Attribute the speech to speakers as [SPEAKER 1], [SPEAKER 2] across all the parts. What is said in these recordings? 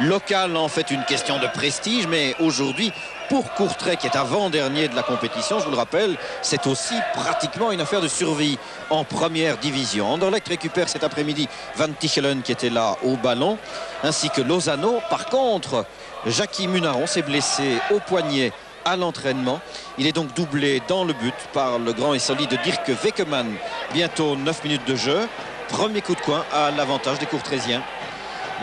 [SPEAKER 1] local en fait une question de prestige, mais aujourd'hui, pour Courtrai, qui est avant-dernier de la compétition, je vous le rappelle, c'est aussi pratiquement une affaire de survie en première division. Anderlecht récupère cet après-midi Van Tichelen qui était là au ballon, ainsi que Lozano. Par contre, Jackie Munaron s'est blessé au poignet à l'entraînement. Il est donc doublé dans le but par le grand et solide Dirk Wekkeman. Bientôt 9 minutes de jeu. Premier coup de coin à l'avantage des Courtraisiens.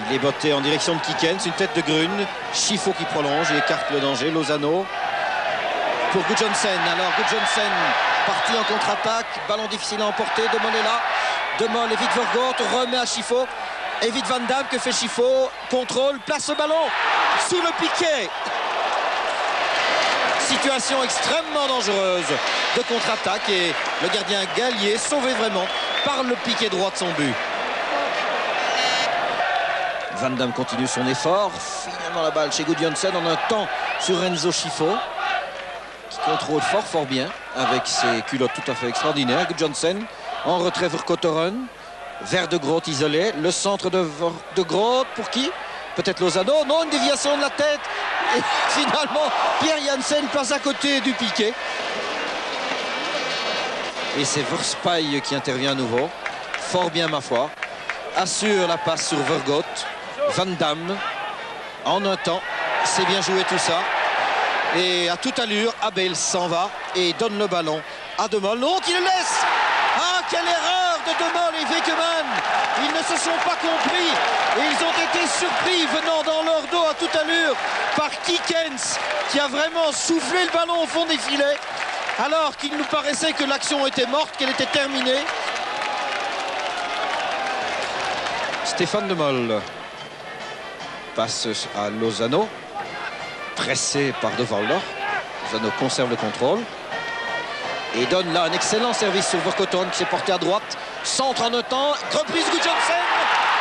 [SPEAKER 1] Il est botté en direction de Kikens, une tête de Grune. Schifo qui prolonge et écarte le danger. Lozano pour Gudjonsen. Alors Gudjonsen parti en contre-attaque. Ballon difficile à emporter. De Mol est là. De Mol évite Vergoot, remet à Schifo. Évite Van Damme, que fait Schifo? Contrôle, place le ballon sous le piquet. Situation extrêmement dangereuse de contre-attaque et le gardien Gallier sauvé vraiment par le piqué droit de son but. Van Damme continue son effort. Finalement la balle chez Gudjonsen en un temps sur Renzo Schifo qui contrôle fort bien avec ses culottes tout à fait extraordinaires. Gudjonsen en retrait Vercotteren. Vers de Groot isolé. Le centre de Groot pour qui? Peut-être Lozano. Non, une déviation de la tête. Et finalement, Pierre Janssen passe à côté du piqué. Et c'est Verspaille qui intervient à nouveau. Fort bien, ma foi. Assure la passe sur Vergoot. Van Damme. En un temps, c'est bien joué tout ça. Et à toute allure, Abel s'en va et donne le ballon à De Mol. Non, qui le laisse. Ah, quelle erreur de De Mol et Wekkeman. Ils ne se sont pas compris et ils ont été surpris venant dans leur dos à toute allure par Kikens qui a vraiment soufflé le ballon au fond des filets alors qu'il nous paraissait que l'action était morte, qu'elle était terminée. Stéphane De Mol passe à Lozano, pressé par De Volder. Lozano conserve le contrôle et donne là un excellent service sur Vercotteren qui s'est porté à droite. Centre en un temps, reprise Gudjonsen.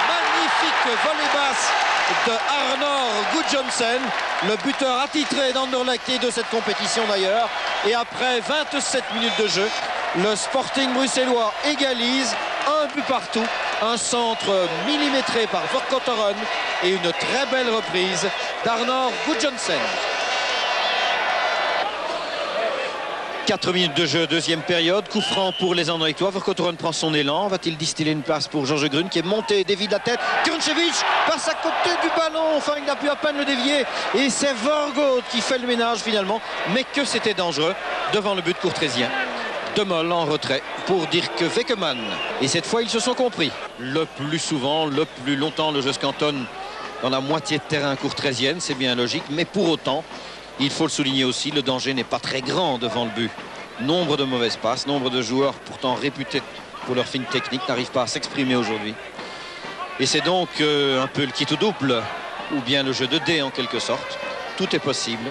[SPEAKER 1] Magnifique volée basse de Arnor Gudjonsen, le buteur attitré d'Anderlecht et de cette compétition d'ailleurs. Et après 27 minutes de jeu, le Sporting bruxellois égalise, un but partout, un centre millimétré par Vercotteren et une très belle reprise d'Arnor Gudjonsen. 4 minutes de jeu, deuxième période. Coup franc pour les Anderlechtois. Vercotteren prend son élan. Va-t-il distiller une place pour Georges Grune qui est monté, dévie la tête. Krnčević passe à côté du ballon. Enfin, il n'a pu à peine le dévier. Et c'est Vergoot qui fait le ménage finalement. Mais que c'était dangereux devant le but courtraisien. De Mol en retrait pour Dirk Wekkeman. Et cette fois, ils se sont compris. Le plus souvent, le plus longtemps, le jeu se cantonne dans la moitié de terrain courtraisienne. C'est bien logique. Mais pour autant, il faut le souligner aussi, le danger n'est pas très grand devant le but. Nombre de mauvaises passes, nombre de joueurs pourtant réputés pour leur fine technique n'arrivent pas à s'exprimer aujourd'hui. Et c'est donc un peu le kit au double, ou bien le jeu de dés en quelque sorte. Tout est possible,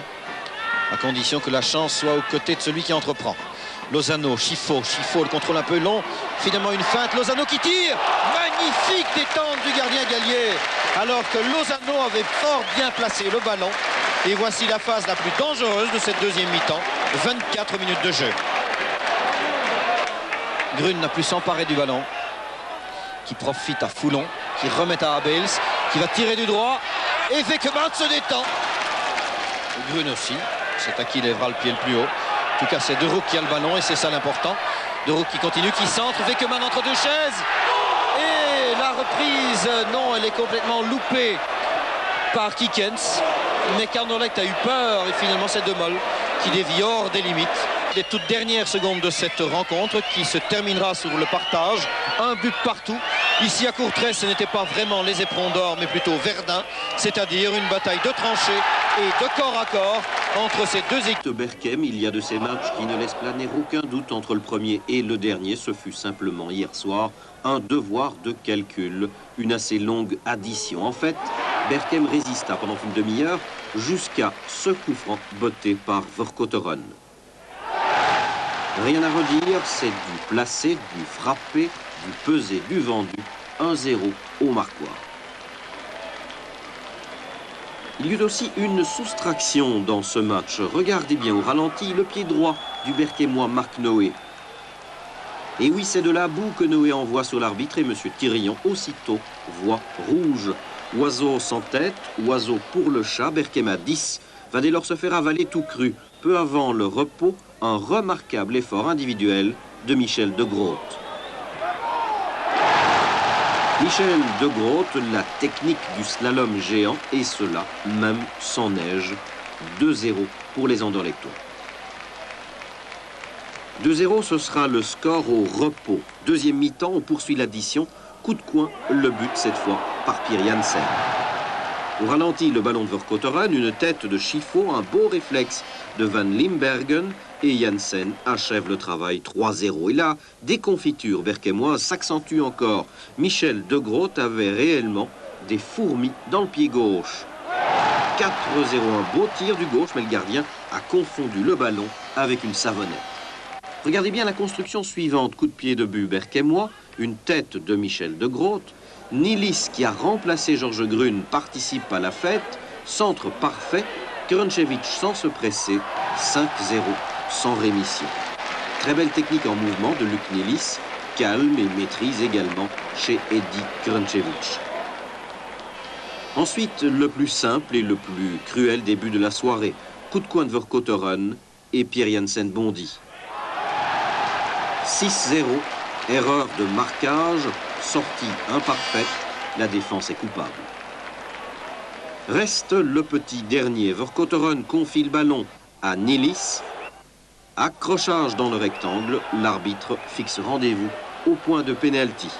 [SPEAKER 1] à condition que la chance soit aux côtés de celui qui entreprend. Lozano, Schifo, le contrôle un peu long. Finalement une feinte, Lozano qui tire. Magnifique détente du gardien Gallier. Alors que Lozano avait fort bien placé le ballon. Et voici la phase la plus dangereuse de cette deuxième mi-temps. 24 minutes de jeu. Grune n'a plus s'emparer du ballon. Qui profite à Foulon. Qui remet à Abels. Qui va tirer du droit. Et Wekkeman se détend. Grune aussi. C'est à qui lèvera le pied le plus haut. En tout cas, c'est De Roek qui a le ballon et c'est ça l'important. De Roek qui continue, qui centre. Wekkeman entre deux chaises. Et la reprise, non, elle est complètement loupée par Kikens. Mais Anderlecht a eu peur et finalement c'est De Mol qui dévie hors des limites. Les toutes dernières secondes de cette rencontre qui se terminera sur le partage. Un but partout. Ici à Courtrai, ce n'était pas vraiment les éperons d'or mais plutôt Verdun. C'est-à-dire une bataille de tranchées et de corps à corps entre ces deux équipes.
[SPEAKER 2] Berchem, il y a de ces matchs qui ne laissent planer aucun doute entre le premier et le dernier. Ce fut simplement hier soir un devoir de calcul, une assez longue addition. En fait, Berchem résista pendant une demi-heure jusqu'à ce coup franc botté par Vercotteren. Rien à redire, c'est du placé, du frappé, du pesé, du vendu. 1-0 au Marquois. Il y eut aussi une soustraction dans ce match. Regardez bien au ralenti le pied droit du Berchemois Marc Noé. Et oui, c'est de la boue que Noé envoie sur l'arbitre et M. Thirillon aussitôt voit rouge. Oiseau sans tête, oiseau pour le chat, Berchem à 10 va dès lors se faire avaler tout cru. Peu avant le repos, un remarquable effort individuel de Michel de Groot. Michel de Groot, la technique du slalom géant, et cela même sans neige. 2-0 pour les Anderlechtois. 2-0, ce sera le score au repos. Deuxième mi-temps, on poursuit l'addition. Coup de coin, le but cette fois par Pierre Janssen. Au ralenti, le ballon de Vercauteren, une tête de Schifo, un beau réflexe de Van Limbergen et Janssen achève le travail 3-0. Et là, déconfiture berchemoise s'accentue encore. Michel de Groot avait réellement des fourmis dans le pied gauche. 4-0, un beau tir du gauche, mais le gardien a confondu le ballon avec une savonnette. Regardez bien la construction suivante, coup de pied de but berchemois, une tête de Michel de Groot. Nilis, qui a remplacé Georges Grune, participe à la fête. Centre parfait, Krnčević sans se presser, 5-0, sans rémission. Très belle technique en mouvement de Luc Nilis, calme et maîtrise également chez Eddy Krnčević. Ensuite, le plus simple et le plus cruel début de la soirée. Coup de coin de Vercauteren et Pierre Janssen bondit. 6-0, erreur de marquage, sortie imparfaite, la défense est coupable. Reste le petit dernier. Vercauteren confie le ballon à Nilis. Accrochage dans le rectangle, l'arbitre fixe rendez-vous au point de pénalty.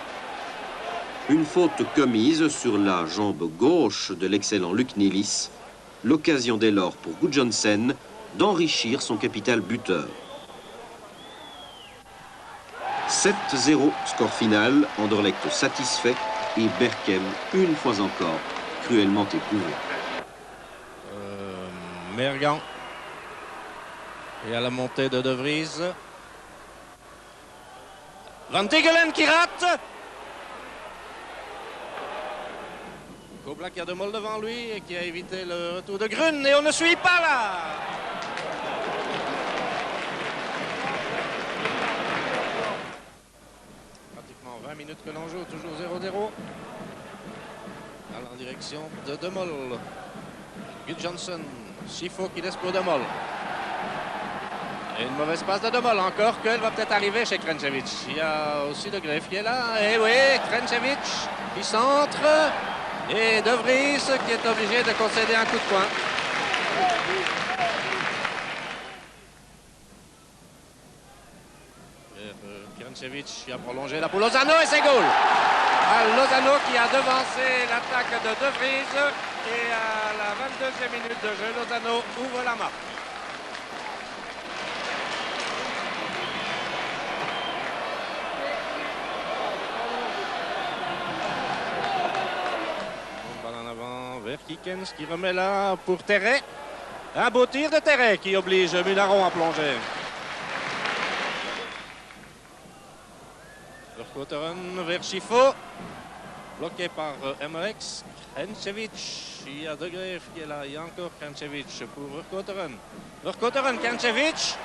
[SPEAKER 2] Une faute commise sur la jambe gauche de l'excellent Luc Nilis. L'occasion dès lors pour Gudjohnsen d'enrichir son capital buteur. 7-0, score final, Anderlecht satisfait et Berchem, une fois encore, cruellement éprouvé.
[SPEAKER 3] Mergan. Et à la montée de De Vries. Van Tigelen qui rate. Kobla qui a De Mol devant lui et qui a évité le retour de Grune. Et on ne suit pas là. Pratiquement 20 minutes que l'on joue, toujours 0-0. En direction de De Mol. Gudjohnsen, Schifo qui laisse pour De Mol. Et une mauvaise passe de De Mol encore, qu'elle va peut-être arriver chez Krnčević. Il y a aussi De Greef qui est là. Et oui, Krnčević qui centre. Et De Vries qui est obligé de concéder un coup de poing. Krnčević qui a prolongé là pour Lozano et c'est goal. Lozano qui a devancé l'attaque de De Vries. Et à la 22e minute de jeu, Lozano ouvre la marque. Kikens qui remet là pour Terret. Un beau tir de Terret qui oblige Munaron à plonger. Vercauteren vers Schifo. Bloqué par Emmerich. Krnčević. Il y a De Greef qui est là. Il y a encore Krnčević pour Vercauteren. Vercauteren, Krnčević.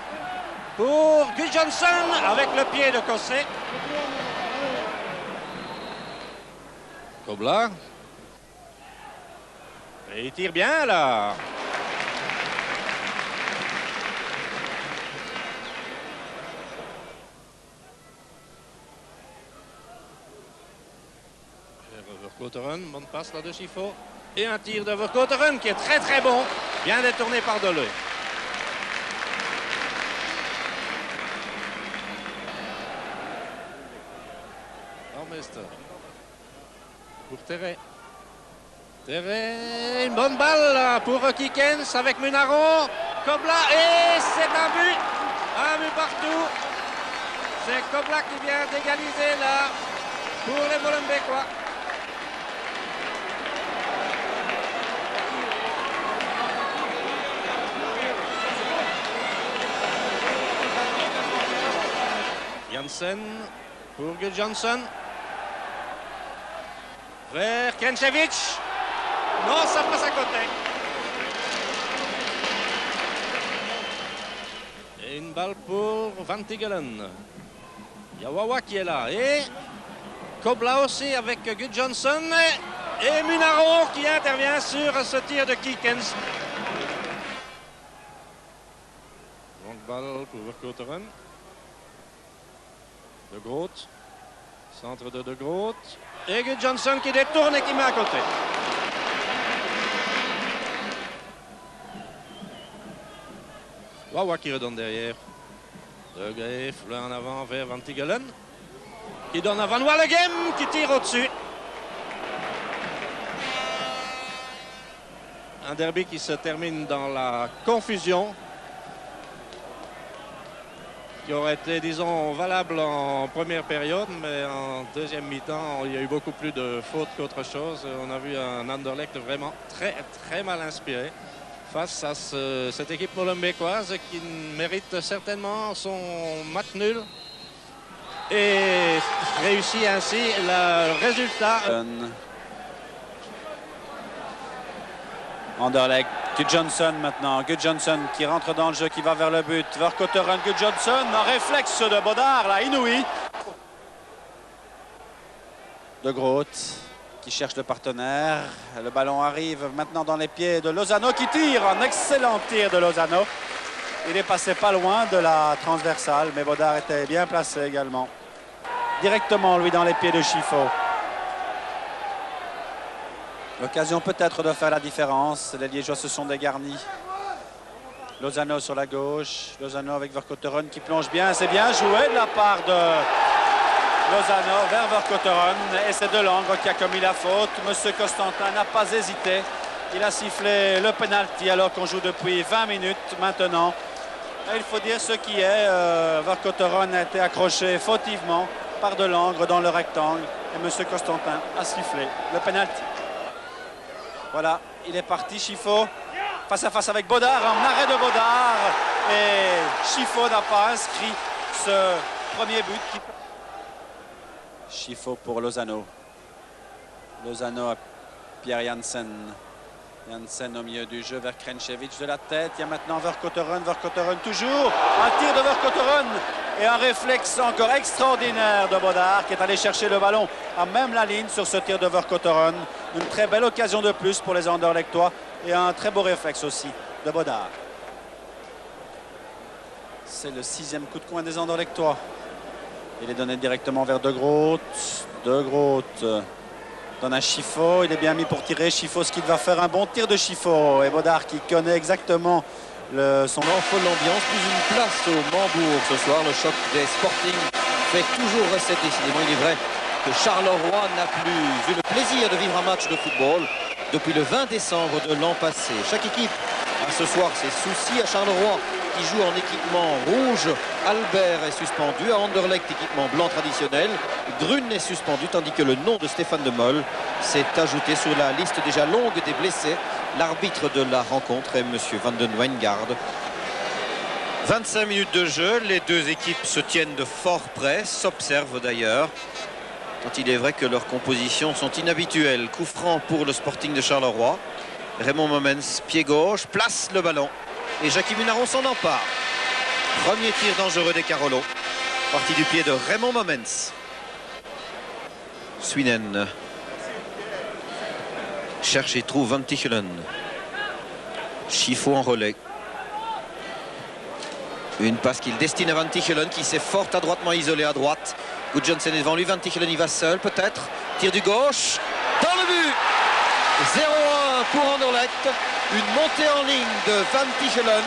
[SPEAKER 3] Pour Gudjohnsen avec le pied de Cossé. Kobla. Et il tire bien là. Vercauteren, bonne passe là de Schifo. Et un tir de Vercauteren qui est très très bon. Bien détourné par Deleu. Ormester. Pour Terret. Terret, une bonne balle pour Kikens avec Munaron. Kobla et c'est un but. Un but partout. C'est Kobla qui vient d'égaliser là pour les Molenbeekois. Janssen pour Gudjohnsen. Vers Krnčević. Non, ça passe à côté. Et une balle pour Van Tigelen. Il y a Wawa qui est là. Et Kobla aussi avec Gudjohnsen. Et Munaro qui intervient sur ce tir de Kiekens. Longue balle pour Vercouteren. De Groot. Centre de Groot. Et Johnson qui détourne et qui met à côté. Wawa qui redonne derrière. De Greef, là en avant vers Van Tigelen. Qui donne à Van Wallegem qui tire au-dessus. Un derby qui se termine dans la confusion. Qui aurait été, disons, valable en première période, mais en deuxième mi-temps, il y a eu beaucoup plus de fautes qu'autre chose. On a vu un Anderlecht vraiment très mal inspiré face à cette équipe molenbeekoise qui mérite certainement son match nul et réussit ainsi le résultat.
[SPEAKER 4] Anderlecht, Gudjohnsen maintenant. Gudjohnsen qui rentre dans le jeu, qui va vers le but. Vercouteren, Gudjohnsen, un réflexe de Bodard, là, inouï. De Groot qui cherche le partenaire. Le ballon arrive maintenant dans les pieds de Lozano qui tire. Un excellent tir de Lozano. Il est passé pas loin de la transversale, mais Bodard était bien placé également. Directement, lui, dans les pieds de Chifo. L'occasion peut-être de faire la différence. Les Liégeois se sont dégarnis. Lozano sur la gauche. Lozano avec Vercouteren qui plonge bien. C'est bien joué de la part de Lozano vers Vercouteren. Et c'est Delangre qui a commis la faute. Monsieur Costantin n'a pas hésité. Il a sifflé le penalty alors qu'on joue depuis 20 minutes maintenant. Et il faut dire ce qui est. Vercouteren a été accroché fautivement par Delangre dans le rectangle. Et monsieur Costantin a sifflé le penalty. Voilà, il est parti, Chifo, face à face avec Bodard, un arrêt de Bodard. Et Chifo n'a pas inscrit ce premier but. Chifo pour Lozano. Lozano à Pierre Janssen. Janssen au milieu du jeu vers Krenchevich de la tête. Il y a maintenant Vercouteren, Vercouteren toujours. Un tir de Vercouteren et un réflexe encore extraordinaire de Bodard qui est allé chercher le ballon à même la ligne sur ce tir de Vercouteren. Une très belle occasion de plus pour les Anderlechtois et un très beau réflexe aussi de Bodard. C'est le 6e coup de coin des Anderlechtois. Il est donné directement vers De Groot. De Groot donne à Chifo. Il est bien mis pour tirer. Chifo, ce qu'il va faire un bon tir de Chifo. Et Bodard qui connaît exactement son...
[SPEAKER 1] En folle ambiance, plus une place au Mambourg ce soir. Le choc des Sporting fait toujours recette décidément. Il est vrai que Charleroi n'a plus eu le plaisir de vivre un match de football depuis le 20 décembre de l'an passé. Chaque équipe a ce soir ses soucis. À Charleroi qui joue en équipement rouge, Albert est suspendu. À Anderlecht, équipement blanc traditionnel, Grun est suspendu, tandis que le nom de Stéphane de Mol s'est ajouté sur la liste déjà longue des blessés. L'arbitre de la rencontre est M. Van den Wijngaard. 25 minutes de jeu, les deux équipes se tiennent de fort près, s'observent d'ailleurs. Quand il est vrai que leurs compositions sont inhabituelles. Coup franc pour le Sporting de Charleroi. Raymond Momens, pied gauche, place le ballon. Et Jackie Munaron s'en empare. Premier tir dangereux des Carolo. Partie du pied de Raymond Momens. Swinen cherche et trouve Van Tichelen. Chifo en relais. Une passe qu'il destine à Van Tichelen qui s'est fort adroitement isolé à droite. Gudjohnsen est devant lui, Van Tichelen y va seul peut-être. Tir du gauche, dans le but. 0-1 pour Anderlecht. Une montée en ligne de Van Tichelen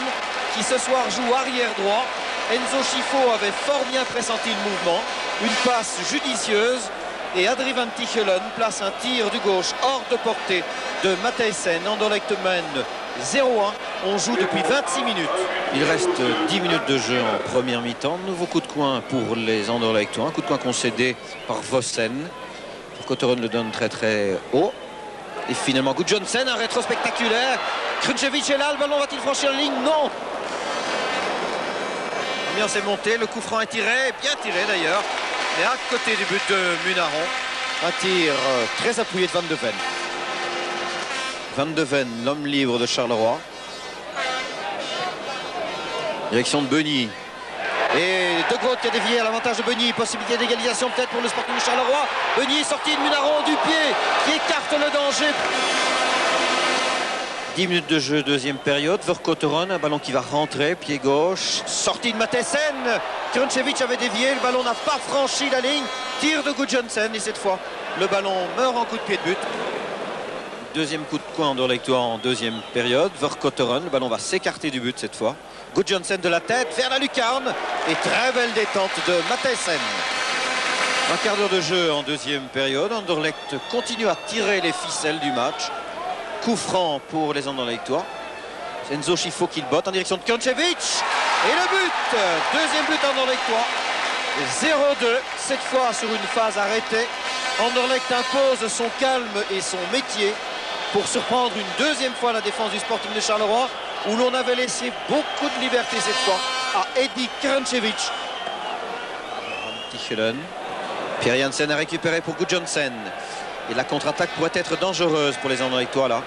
[SPEAKER 1] qui ce soir joue arrière droit. Enzo Chifo avait fort bien pressenti le mouvement. Une passe judicieuse. Et Adri Van Tichelen place un tir du gauche hors de portée de Matthijssen. Anderlecht mène 0-1. On joue depuis 26 minutes. Il reste 10 minutes de jeu en première mi-temps. Nouveau coup de coin pour les Anderlechtois. Un coup de coin concédé par Vossen. Vercouteren le donne très haut. Et finalement Gudjohnsen, un rétro spectaculaire. Krenchevich est là, le ballon va-t-il franchir la ligne? Non. L'ambiance est montée, le coup franc est tiré, bien tiré d'ailleurs. Et à côté du but de Munaron, un tir très appuyé de Van de Ven. Van de Ven, l'homme libre de Charleroi. Direction de Beugny. Et De Groot qui a dévié à l'avantage de Beugny. Possibilité d'égalisation peut-être pour le Sporting de Charleroi. Beugny sorti de Munaron du pied qui écarte le danger. 10 minutes de jeu, deuxième période. Vercotteren, un ballon qui va rentrer, pied gauche. Sortie de Matthijssen. Krnčević avait dévié, le ballon n'a pas franchi la ligne. Tir de Gudjohnsen et cette fois, le ballon meurt en coup de pied de but. Deuxième coup de poing Anderlechtois en deuxième période. Vercotteren, le ballon va s'écarter du but cette fois. Gudjohnsen de la tête vers la lucarne. Et très belle détente de Matthijssen. Un quart d'heure de jeu en deuxième période. Anderlecht continue à tirer les ficelles du match. Coup franc pour les Anderlechtois. C'est Enzo Scifo qui le botte en direction de Krnčević. Et le but. Deuxième but Anderlechtois. 0-2. Cette fois sur une phase arrêtée. Anderlecht impose son calme et son métier pour surprendre une deuxième fois la défense du Sporting de Charleroi, où l'on avait laissé beaucoup de liberté cette fois à Eddy Krnčević. Pierre Janssen a récupéré pour Gudjohnsen. Et la contre-attaque pourrait être dangereuse pour les Anderlechtois là.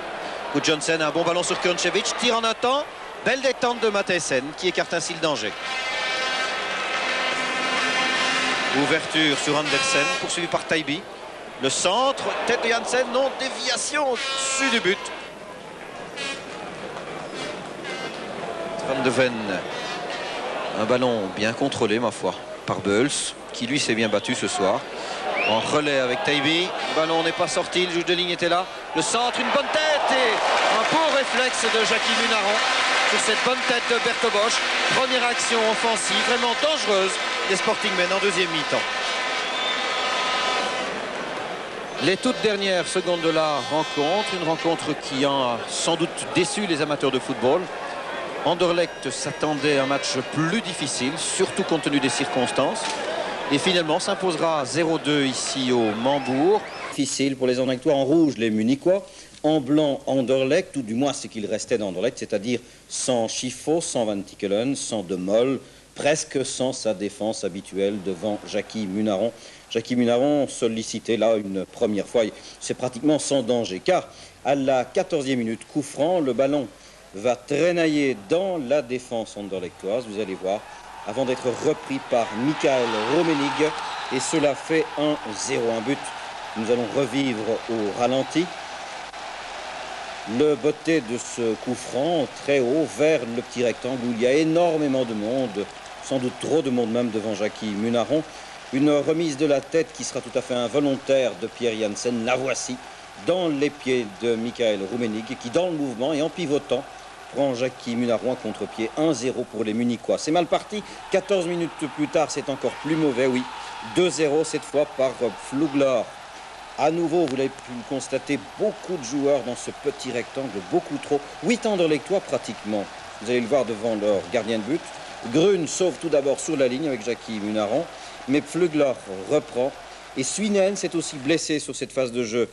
[SPEAKER 1] Gudjohnsen a un bon ballon sur Krnčević, tire en un temps. Belle détente de Matthijssen qui écarte ainsi le danger. Ouverture sur Andersen, poursuivi par Taibi. Le centre, tête de Janssen, non, déviation au-dessus du but. Van de Ven, un ballon bien contrôlé ma foi par Beuls, qui lui s'est bien battu ce soir. En relais avec Taibi, le ballon n'est pas sorti, le juge de ligne était là. Le centre, une bonne tête et un beau réflexe de Jackie Munaron sur cette bonne tête de Berto Bosch. Première action offensive, vraiment dangereuse des Sportingmen en deuxième mi-temps. Les toutes dernières secondes de la rencontre, une rencontre qui a sans doute déçu les amateurs de football. Anderlecht s'attendait à un match plus difficile, surtout compte tenu des circonstances. Et finalement s'imposera 0-2 ici au Mambourg.
[SPEAKER 5] Difficile pour les Anderlechtois. En rouge, les Munichois. En blanc, Anderlecht, ou du moins ce qu'il restait d'Anderlecht, c'est-à-dire sans Scifo, sans Van Tichelen, sans De Mol, presque sans sa défense habituelle devant Jackie Munaron. Jackie Munaron sollicité là une première fois, c'est pratiquement sans danger, car à la 14e minute, coup franc, le ballon va traînailler dans la défense anderlechtoise, vous allez voir, avant d'être repris par Michael Rummenigge, et cela fait 1-0, un but. Nous allons revivre au ralenti. Le botté de ce coup franc, très haut, vers le petit rectangle où il y a énormément de monde, sans doute trop de monde même devant Jackie Munaron. Une remise de la tête qui sera tout à fait involontaire de Pierre Janssen, la voici, dans les pieds de Michael Rummenigge, qui dans le mouvement et en pivotant, prend Jackie Munaron à contre-pied. 1-0 pour les Munichois. C'est mal parti, 14 minutes plus tard, c'est encore plus mauvais, oui. 2-0 cette fois par Flugler. À nouveau, vous l'avez pu constater, beaucoup de joueurs dans ce petit rectangle, beaucoup trop. 8 Anderlechtois pratiquement. Vous allez le voir devant leur gardien de but. Grun sauve tout d'abord sur la ligne avec Jackie Munaron, mais Flugler reprend. Et Swinen s'est aussi blessé sur cette phase de jeu.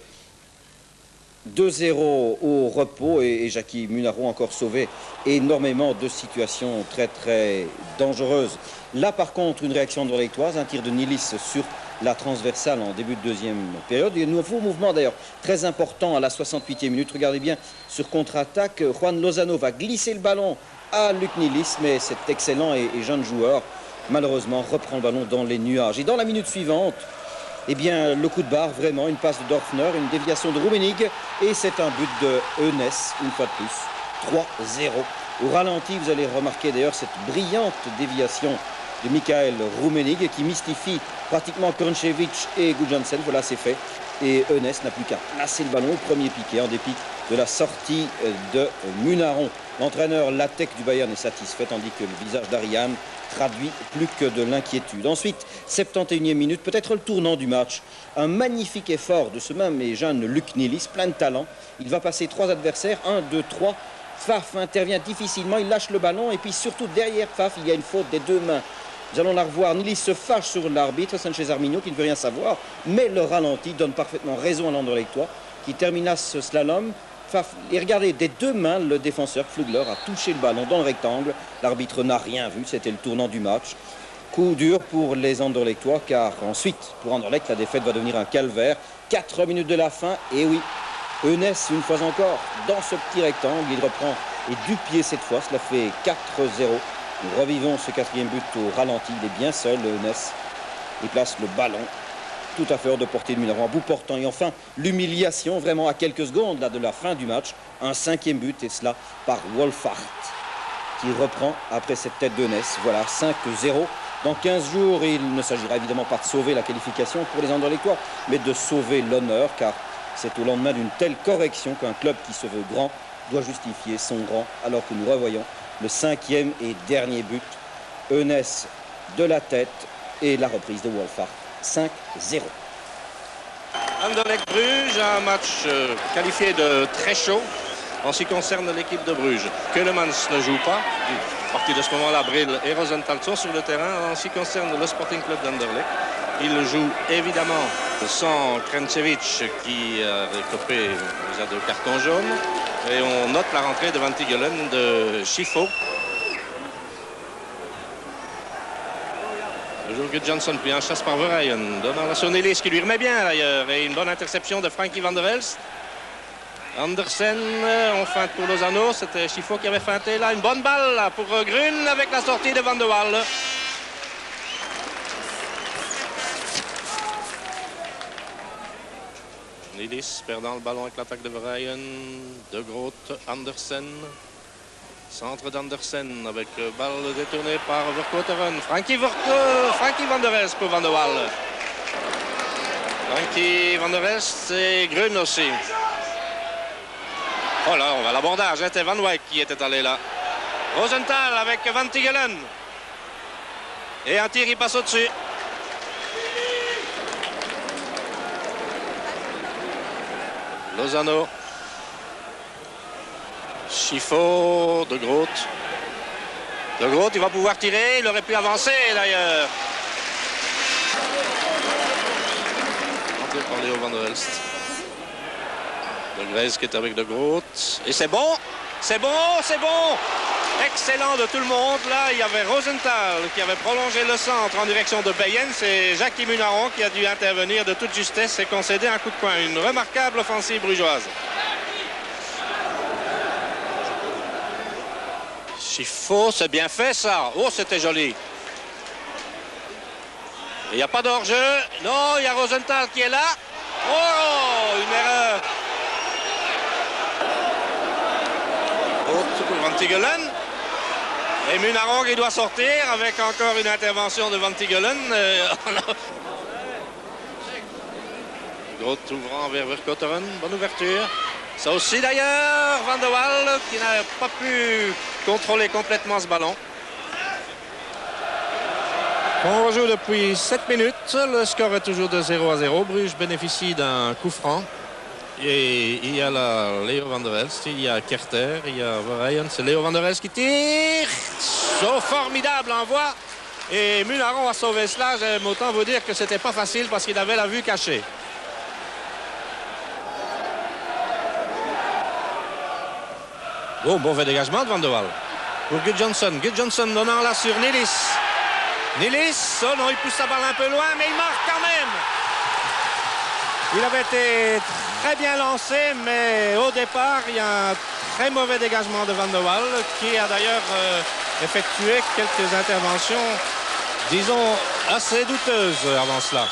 [SPEAKER 5] 2-0 au repos et Jackie Munaron encore sauvé énormément de situations très très dangereuses. Là par contre, une réaction anderlechtoise, un tir de Nilis sur la transversale en début de deuxième période. Il y a un nouveau mouvement d'ailleurs très important à la 68e minute. Regardez bien, sur contre-attaque, Juan Lozano va glisser le ballon à Luc Nilis, mais cet excellent et jeune joueur, malheureusement, reprend le ballon dans les nuages. Et dans la minute suivante, eh bien, le coup de barre, vraiment, une passe de Dorfner, une déviation de Rummenigge, et c'est un but de Eunès, une fois de plus, 3-0. Au ralenti, vous allez remarquer d'ailleurs cette brillante déviation de Michael Rummenigge qui mystifie pratiquement Krnčević et Gudjohnsen. Voilà, c'est fait. Et Eunès n'a plus qu'à placer le ballon au premier piqué en dépit de la sortie de Munaron. L'entraîneur Latec du Bayern est satisfait, tandis que le visage d'Ariane traduit plus que de l'inquiétude. Ensuite, 71e minute, peut-être le tournant du match. Un magnifique effort de ce même et jeune Luc Nilis, plein de talent. Il va passer 3 adversaires, 1, 2, 3. Faf intervient difficilement, il lâche le ballon et puis surtout derrière Faf, il y a une faute des deux mains. Nous allons la revoir. Nilis se fâche sur l'arbitre, Sanchez Arminio, qui ne veut rien savoir, mais le ralenti donne parfaitement raison à l'Anderlechtois, qui termina ce slalom. Faf, et regardez, des deux mains, le défenseur Flugler a touché le ballon dans le rectangle. L'arbitre n'a rien vu, c'était le tournant du match. Coup dur pour les Anderlechtois, car ensuite, pour Anderlecht, la défaite va devenir un calvaire. 4 minutes de la fin, et oui, Eunès, une fois encore, dans ce petit rectangle, il reprend, et du pied cette fois, cela fait 4-0. Nous revivons ce quatrième but au ralenti. Il est bien seul, Eunès. Il place le ballon tout à fait hors de portée de Munaron, à bout portant. Et enfin, l'humiliation, vraiment à quelques secondes là, de la fin du match. Un cinquième but, et cela par Wolfhard, qui reprend après cette tête d'Eunès. Voilà, 5-0. Dans 15 jours, il ne s'agira évidemment pas de sauver la qualification pour les Anderlechtois, mais de sauver l'honneur, car c'est au lendemain d'une telle correction qu'un club qui se veut grand doit justifier son rang, alors que nous revoyons le cinquième et dernier but. Eunès de la tête et la reprise de Wolfhard. 5-0.
[SPEAKER 3] Anderlecht Bruges, un match qualifié de très chaud en ce qui concerne l'équipe de Bruges. Keulemans ne joue pas. À partir de ce moment-là, Brill et Rosenthal sont sur le terrain. En ce qui concerne le Sporting Club d'Anderlecht, il joue évidemment sans Krenčević qui a récupéré déjà 2 cartons jaunes. Et on note la rentrée de Van Tigelen de Schifo. Toujours Gudjonsson, puis un chasse par Verheyen. Donnant la Sonelis qui lui remet bien d'ailleurs. Et une bonne interception de Frankie van der Elst. Andersen, on feinte pour Lozano. C'était Schifo qui avait feinté là. Une bonne balle là, pour Grun avec la sortie de Van de Waal. Nilis perdant le ballon avec l'attaque de Verheyen. De Groot, Andersen. Centre d'Andersen avec balle détournée par Vercouteren. Frankie van der Elst pour Van de Waal. Frankie van der Elst et Grun aussi. Oh là, on va à l'abordage. C'était Van Wyk qui était allé là. Rosenthal avec Van Tigelen. Et un tir, il passe au-dessus. Lozano. Schifo, De Groot. De Groot, il va pouvoir tirer. Il aurait pu avancer d'ailleurs. Entré par Leo Van der Elst. De Grez qui est avec De Groot. Et c'est bon. C'est bon, c'est bon. Excellent de tout le monde. Là, il y avait Rosenthal qui avait prolongé le centre en direction de Bayern. C'est Jackie Munaron qui a dû intervenir de toute justesse et concéder un coup de coin. Une remarquable offensive brugeoise. Schifo, c'est bien fait ça. Oh, c'était joli. Il n'y a pas d'hors-jeu. Non, il y a Rosenthal qui est là. Oh, une erreur. Pour Van Tigelen. Et Munaron qui doit sortir avec encore une intervention de Van Tigelen. Groot ouvrant vers Vercouteren. Bonne ouverture. Ça aussi d'ailleurs, Van de Waal qui n'a pas pu contrôler complètement ce ballon. On rejoue depuis 7 minutes. Le score est toujours de 0-0. Bruges bénéficie d'un coup franc. Et il y a là Leo Van der Elst, il y a Kerter, il y a Verheyen. C'est Leo Van der Elst qui tire. So formidable envoi. Et Munaron a sauvé cela. J'aime autant vous dire que c'était pas facile parce qu'il avait la vue cachée. Oh, mauvais dégagement de Van de Waal. Pour Gudjonsson. Gudjonsson donnant là sur Nilis. Nilis, oh non, il pousse sa balle un peu loin, mais il marque quand même. Il avait été très bien lancé, mais au départ, il y a un très mauvais dégagement de Van de Waal, qui a d'ailleurs effectué quelques interventions, disons, assez douteuses avant cela.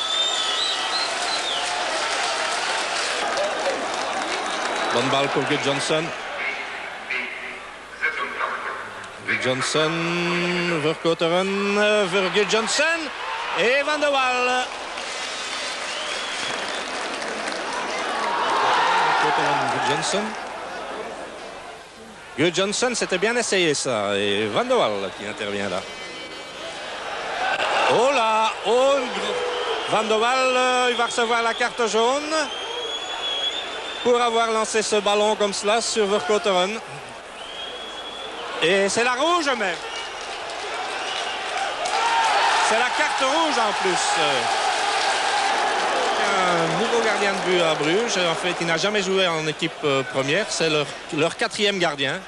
[SPEAKER 3] Bonne balle pour Gudjonsson. Gudjonsson, Vercouteren, Gudjonsson et Van de Waal. Gudjonsson. Gudjonsson, c'était bien essayé ça. Et Van de Waal qui intervient là. Oh là, oh, Van de Waal, il va recevoir la carte jaune pour avoir lancé ce ballon comme cela sur Vercouteren. Et c'est la rouge même. C'est la carte rouge en plus. Un nouveau gardien de but à Bruges. En fait, il n'a jamais joué en équipe première. C'est leur 4e gardien.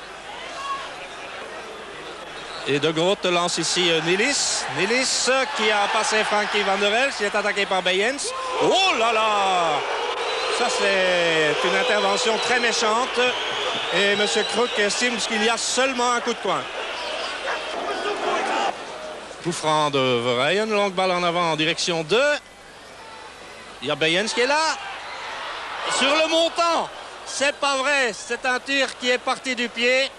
[SPEAKER 3] Et De Groot lance ici Nilis. Nilis qui a passé Frankie van der Elst. Il est attaqué par Bayens. Oh là là! Ça, c'est une intervention très méchante. Et M. Kruk estime qu'il y a seulement un coup de coin. Coup franc de Verheyen, une longue balle en avant en direction de... Il y a Bayens qui est là. Sur le montant. C'est pas vrai. C'est un tir qui est parti du pied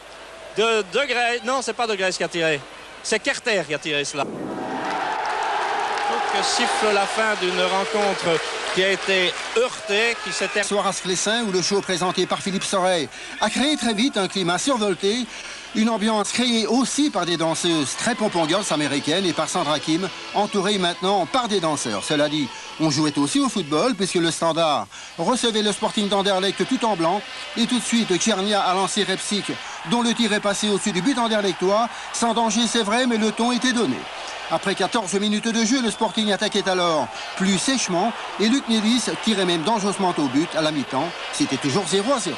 [SPEAKER 3] de De Grey. Non, c'est pas De Grey qui a tiré. C'est Kerter qui a tiré cela. Donc siffle la fin d'une rencontre qui a été heurtée, qui s'était...
[SPEAKER 6] Soir à Sclessin, où le show présenté par Philippe Soreille a créé très vite un climat survolté, une ambiance créée aussi par des danseuses très pompon girls américaines et par Sandra Kim, entourée maintenant par des danseurs. Cela dit, on jouait aussi au football puisque le Standard recevait le Sporting d'Anderlecht tout en blanc et tout de suite Tchernia a lancé Repsik dont le tir est passé au-dessus du but anderlechtois, sans danger c'est vrai mais le ton était donné. Après 14 minutes de jeu, le Sporting attaquait alors plus sèchement et Luc Nélis tirait même dangereusement au but à la mi-temps. C'était toujours 0-0.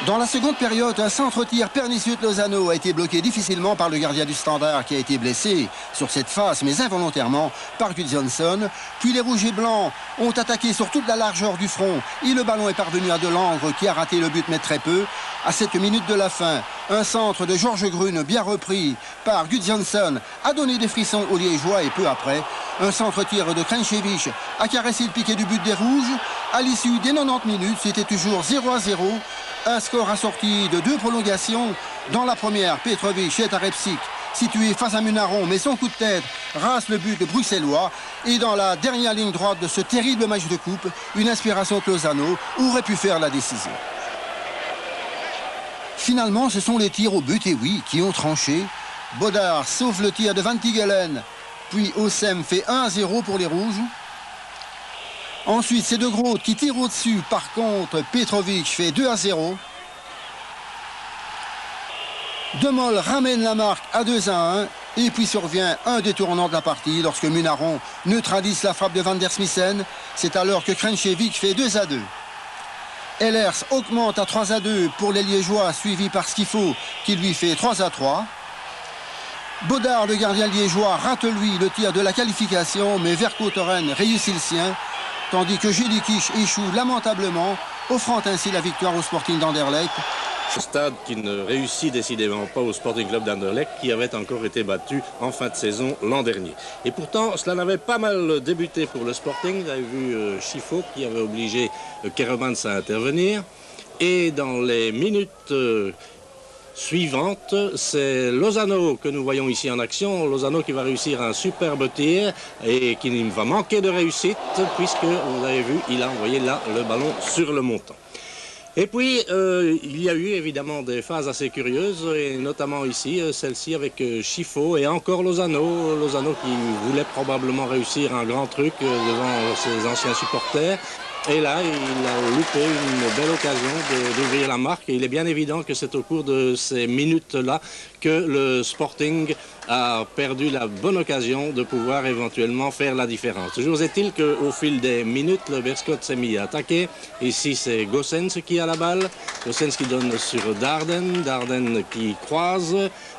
[SPEAKER 6] Dans la seconde période, un centre-tir pernicieux de Lozano a été bloqué difficilement par le gardien du Standard qui a été blessé sur cette phase, mais involontairement, par Gudjonsson. Puis les rouges et blancs ont attaqué sur toute la largeur du front et le ballon est parvenu à Delangre qui a raté le but mais très peu. À 7 minutes de la fin, un centre de Georges Grune bien repris par Gudjonsson a donné des frissons aux Liégeois et peu après, un centre-tir de Krenchevich a caressé le piquet du but des rouges. À l'issue des 90 minutes, c'était toujours 0-0. Un score assorti de 2 prolongations. Dans la première, Petrovic est à Repsik, situé face à Munaron, mais son coup de tête rase le but de bruxellois. Et dans la dernière ligne droite de ce terrible match de coupe, une inspiration de Lozano aurait pu faire la décision. Finalement, ce sont les tirs au but, et oui, qui ont tranché. Bodard sauve le tir de Van Tigelen, puis Ossem fait 1-0 pour les Rouges. Ensuite, c'est De Groot qui tire au-dessus. Par contre, Petrovic fait 2-0. De Mol ramène la marque à 2-1. Et puis survient un détournant de la partie lorsque Munaron neutralise la frappe de Van der Smissen. C'est alors que Krenchevich fait 2-2. Ehlers augmente à 3-2 pour les Liégeois, suivi par Skifo qui lui fait 3-3. Bodard, le gardien liégeois, rate lui le tir de la qualification, mais Vercouteren réussit le sien. Tandis que Jelikic échoue lamentablement, offrant ainsi la victoire au Sporting d'Anderlecht.
[SPEAKER 3] Ce stade qui ne réussit décidément pas au Sporting Club d'Anderlecht, qui avait encore été battu en fin de saison l'an dernier. Et pourtant, cela n'avait pas mal débuté pour le Sporting. Vous avez vu Schifo qui avait obligé Keremans à intervenir. Et dans les minutes suivante, c'est Lozano que nous voyons ici en action. Lozano qui va réussir un superbe tir et qui va manquer de réussite puisque, vous avez vu, il a envoyé là le ballon sur le montant. Et puis, il y a eu évidemment des phases assez curieuses, et notamment ici, celle-ci avec Schifo et encore Lozano. Lozano qui voulait probablement réussir un grand truc devant ses anciens supporters. Et là, il a loupé une belle occasion d'ouvrir la marque. Et il est bien évident que c'est au cours de ces minutes-là que le Sporting a perdu la bonne occasion de pouvoir éventuellement faire la différence. Toujours est-il qu'au fil des minutes, le Berscott s'est mis à attaquer. Ici, c'est Goossens qui a la balle. Goossens qui donne sur Darden. Darden qui croise.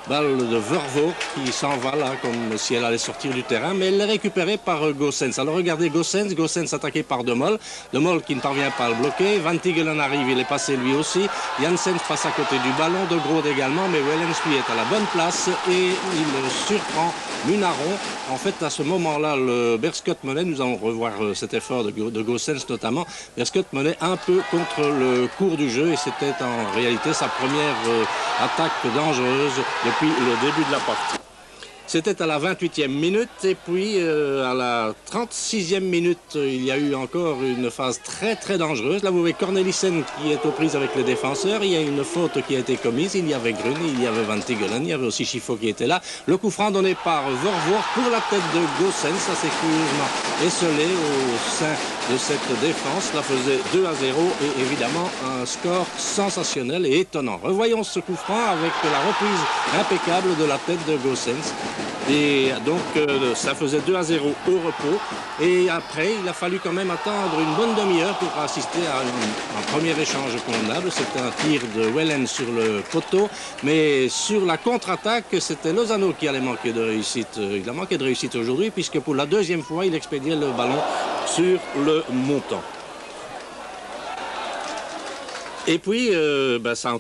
[SPEAKER 3] Balle de Vervo qui s'en va là comme si elle allait sortir du terrain. Mais elle est récupérée par Goossens. Alors regardez Goossens. Goossens attaqué par De Mol. De Mol qui ne parvient pas à le bloquer. Van Tigelen arrive, il est passé lui aussi. Janssen passe à côté du ballon. De Groot également. Mais Wellens lui est à la bonne place et il surprend Munaron. En fait, à ce moment-là, le Berscott menait, nous allons revoir cet effort de Goossens notamment, Berscott menait un peu contre le cours du jeu et c'était en réalité sa première attaque dangereuse depuis le début de la partie. C'était à la 28e minute et puis à la 36e minute, il y a eu encore une phase très très dangereuse. Là, vous voyez Cornelissen qui est aux prises avec le défenseur. Il y a une faute qui a été commise. Il y avait Grune, il y avait Van Tigelen, il y avait aussi Schifo qui était là. Le coup franc donné par Vervoort pour la tête de Goossens. Ça s'est curieusement esselé au sein de cette défense. Cela faisait 2-0 et évidemment un score sensationnel et étonnant. Revoyons ce coup franc avec la reprise impeccable de la tête de Goossens. Et donc ça faisait 2-0 au repos et après il a fallu quand même attendre une bonne demi-heure pour assister à un premier échange convenable. C'était un tir de Wellen sur le poteau, mais sur la contre-attaque c'était Lozano qui allait manquer de réussite. Il a manqué de réussite aujourd'hui puisque pour la deuxième fois il expédiait le ballon sur le montant. Et puis ça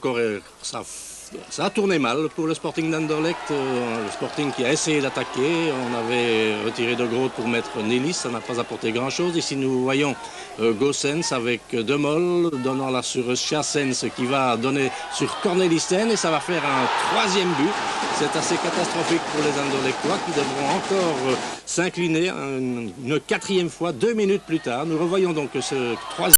[SPEAKER 7] Ça a tourné mal pour le Sporting d'Anderlecht, le Sporting qui a essayé d'attaquer. On avait retiré De Groot pour mettre Nelis, ça n'a pas apporté grand-chose. Ici nous voyons Goossens avec De Mol donnant là sur Schaasens qui va donner sur Cornelissen et ça va faire un 3e but. C'est assez catastrophique pour les Anderlechtois qui devront encore s'incliner une 4e fois, 2 minutes plus tard. Nous revoyons donc ce 3e